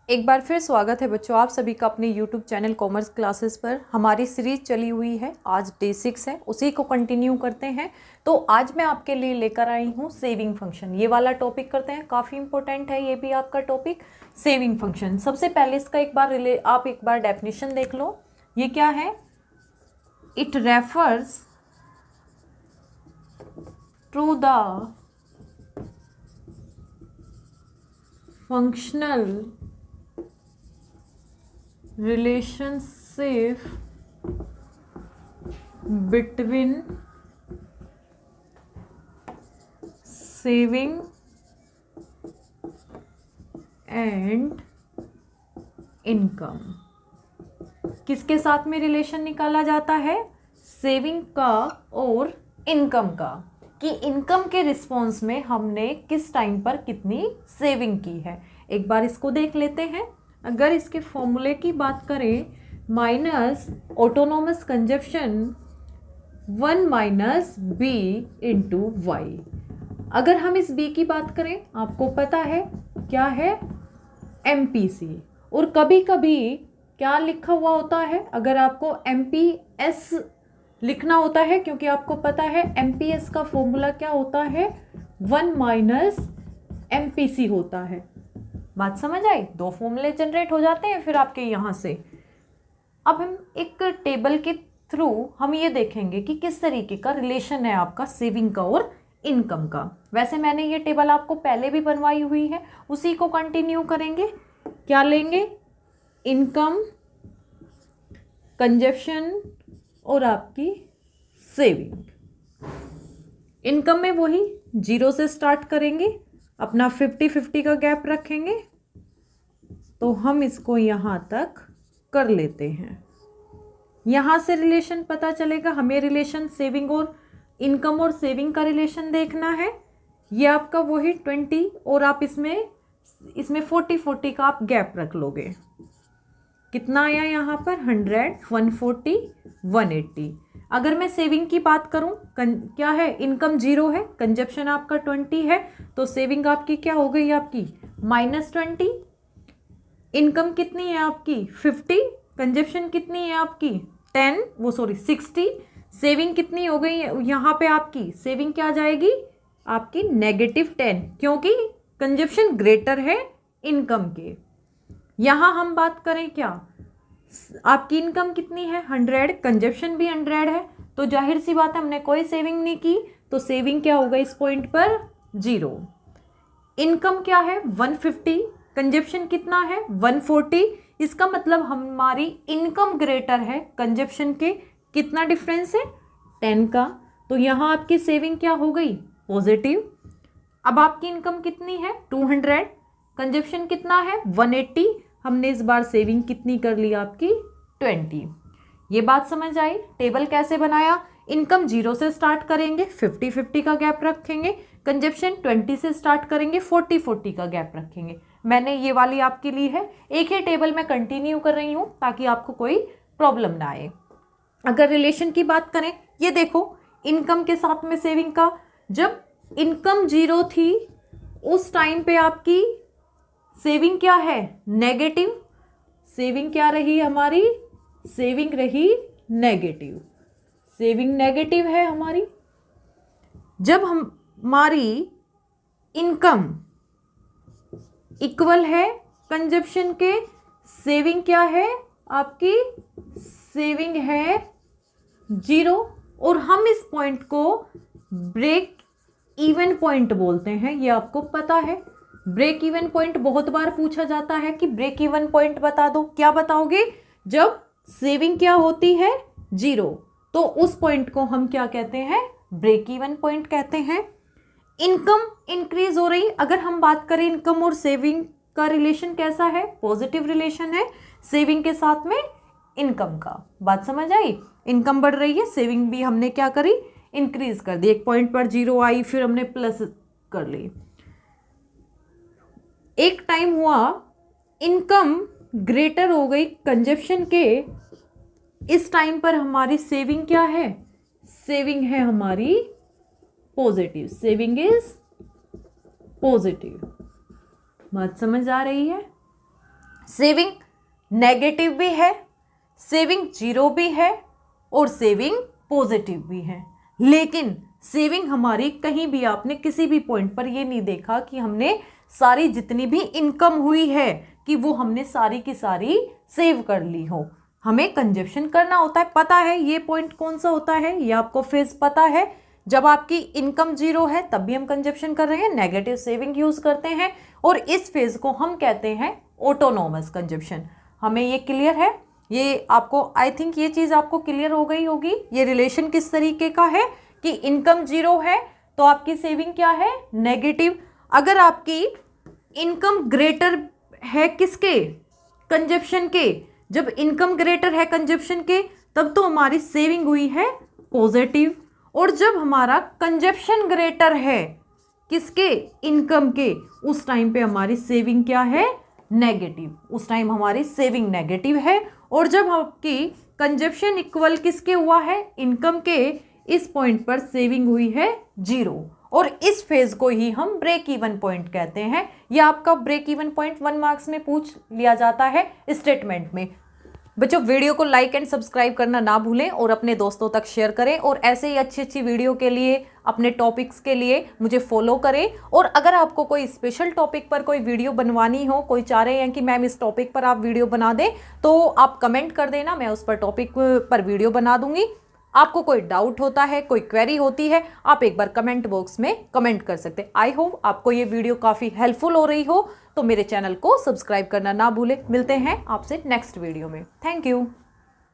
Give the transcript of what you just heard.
एक बार फिर स्वागत है बच्चों आप सभी का अपने YouTube चैनल कॉमर्स क्लासेस पर। हमारी सीरीज चली हुई है, आज डे 6 है, उसी को कंटिन्यू करते हैं। तो आज मैं आपके लिए लेकर आई हूँ सेविंग फंक्शन। ये वाला टॉपिक करते हैं, काफ़ी इंपॉर्टेंट है ये भी आपका टॉपिक, सेविंग फंक्शन। सबसे पहले इसका आप एक बार डेफिनेशन देख लो। ये क्या है? It refers to the functional relationship between saving and income। किसके साथ में रिलेशन निकाला जाता है? सेविंग का और इनकम का, कि इनकम के रिस्पॉन्स में हमने किस टाइम पर कितनी सेविंग की है। एक बार इसको देख लेते हैं। अगर इसके फॉर्मूले की बात करें, minus autonomous consumption 1 minus B into Y. अगर हम इस बी की बात करें, आपको पता है क्या है? एमपीसी। और कभी कभी क्या लिखा हुआ होता है, अगर आपको एमपीएस लिखना होता है, क्योंकि आपको पता है एमपीएस का फॉर्मूला क्या होता है? 1 माइनस एमपीसी होता है। बात समझ आई? दो फॉर्मूले जनरेट हो जाते हैं फिर आपके यहाँ से। अब हम एक टेबल के थ्रू हम ये देखेंगे कि किस तरीके का रिलेशन है आपका सेविंग का और इनकम का। वैसे मैंने ये टेबल आपको पहले भी बनवाई हुई है, उसी को कंटिन्यू करेंगे। क्या लेंगे? इनकम, कंजप्शन और आपकी सेविंग। इनकम में वही 0 से स्टार्ट करेंगे, अपना 50-50 का गैप रखेंगे। तो हम इसको यहाँ तक कर लेते हैं। यहाँ से रिलेशन पता चलेगा हमें। रिलेशन सेविंग और इनकम और सेविंग का रिलेशन देखना है। ये आपका वही 20 और आप इसमें 40-40 का आप गैप रख लोगे। कितना आया यहाँ पर? 100, 140, 180। अगर मैं सेविंग की बात करूं, क्या है? इनकम 0 है, कंजप्शन आपका 20 है, तो सेविंग आपकी क्या हो गई? आपकी -20। इनकम कितनी है आपकी? 50। कंजप्शन कितनी है आपकी? 60। सेविंग कितनी हो गई यहाँ पे? आपकी सेविंग क्या आ जाएगी? आपकी -10, क्योंकि कंजप्शन ग्रेटर है इनकम के। यहाँ हम बात करें क्या, आपकी इनकम कितनी है? 100, कंजप्शन भी 100 है, तो जाहिर सी बात है हमने कोई सेविंग नहीं की, तो सेविंग क्या होगा इस पॉइंट पर? 0। इनकम क्या है? 150, कंजप्शन कितना है? 140। इसका मतलब हमारी इनकम ग्रेटर है कंजप्शन के। कितना डिफरेंस है? 10 का। तो यहाँ आपकी सेविंग क्या हो गई? पॉजिटिव। अब आपकी इनकम कितनी है? 200, कंजप्शन कितना है? 180। हमने इस बार सेविंग कितनी कर ली? आपकी 20। ये बात समझ आई? टेबल कैसे बनाया? इनकम 0 से स्टार्ट करेंगे, 50-50 का गैप रखेंगे। कंजप्शन 20 से स्टार्ट करेंगे, 40-40 का गैप रखेंगे। मैंने ये वाली आपके लिए है, एक ही टेबल में कंटिन्यू कर रही हूँ ताकि आपको कोई प्रॉब्लम ना आए। अगर रिलेशन की बात करें, ये देखो इनकम के साथ में सेविंग का, जब इनकम 0 थी उस टाइम पे आपकी सेविंग क्या है? नेगेटिव। सेविंग क्या रही हमारी? सेविंग रही नेगेटिव। सेविंग नेगेटिव है हमारी। जब हमारी इनकम इक्वल है कंजप्शन के, सेविंग क्या है आपकी? सेविंग है 0। और हम इस पॉइंट को ब्रेक इवन पॉइंट बोलते हैं, ये आपको पता है। ब्रेक इवन पॉइंट बहुत बार पूछा जाता है कि ब्रेक इवन पॉइंट बता दो। क्या बताओगे? जब सेविंग क्या होती है? 0, तो उस पॉइंट को हम क्या कहते हैं? ब्रेक इवन पॉइंट कहते हैं। इनकम इंक्रीज हो रही, अगर हम बात करें इनकम और सेविंग का रिलेशन कैसा है? पॉजिटिव रिलेशन है सेविंग के साथ में इनकम का। बात समझ आई? इनकम बढ़ रही है, सेविंग भी हमने क्या करी? इंक्रीज कर दी। एक पॉइंट पर 0 आई, फिर हमने प्लस कर ली। एक टाइम हुआ इनकम ग्रेटर हो गई कंजप्शन के, इस टाइम पर हमारी सेविंग क्या है? सेविंग है हमारी पॉजिटिव। Saving is positive. बात समझ आ रही है? सेविंग नेगेटिव भी है, सेविंग जीरो भी है और सेविंग पॉजिटिव भी है। लेकिन सेविंग हमारी कहीं भी आपने किसी भी पॉइंट पर ये नहीं देखा कि हमने सारी जितनी भी इनकम हुई है कि वो हमने सारी की सारी सेव कर ली हो। हमें कंजप्शन करना होता है, पता है ये पॉइंट कौन सा होता है, ये आपको फेज पता है। जब आपकी इनकम जीरो है तब भी हम कंजप्शन कर रहे हैं, नेगेटिव सेविंग यूज करते हैं और इस फेज को हम कहते हैं ऑटोनोमस कंजप्शन। हमें ये क्लियर है? ये आपको आई थिंक ये चीज आपको क्लियर हो गई होगी। ये रिलेशन किस तरीके का है कि इनकम जीरो है तो आपकी सेविंग क्या है? नेगेटिव। अगर आपकी इनकम ग्रेटर है किसके? कंजप्शन के। जब इनकम ग्रेटर है कंजप्शन के तब तो हमारी सेविंग हुई है पॉजिटिव। और जब हमारा कंजप्शन ग्रेटर है किसके? इनकम के, उस टाइम पे हमारी सेविंग क्या है? नेगेटिव। उस टाइम हमारी सेविंग नेगेटिव है। और जब आपकी कंजप्शन इक्वल किसके हुआ है? इनकम के, इस पॉइंट पर सेविंग हुई है जीरो। और इस फेज को ही हम ब्रेक इवन पॉइंट कहते हैं। यह आपका ब्रेक इवन पॉइंट 1 मार्क्स में पूछ लिया जाता है स्टेटमेंट में। बच्चों वीडियो को लाइक एंड सब्सक्राइब करना ना भूलें और अपने दोस्तों तक शेयर करें। और ऐसे ही अच्छी अच्छी वीडियो के लिए, अपने टॉपिक्स के लिए मुझे फॉलो करें। और अगर आपको कोई स्पेशल टॉपिक पर कोई वीडियो बनवानी हो, कोई चाह रहे हैं कि मैम इस टॉपिक पर आप वीडियो बना दें, तो आप कमेंट कर देना, मैं उस पर टॉपिक पर वीडियो बना दूंगी। आपको कोई डाउट होता है, कोई क्वेरी होती है, आप एक बार कमेंट बॉक्स में कमेंट कर सकते हैं। आई होप आपको ये वीडियो काफ़ी हेल्पफुल हो रही हो, तो मेरे चैनल को सब्सक्राइब करना ना भूलें। मिलते हैं आपसे नेक्स्ट वीडियो में। Thank you.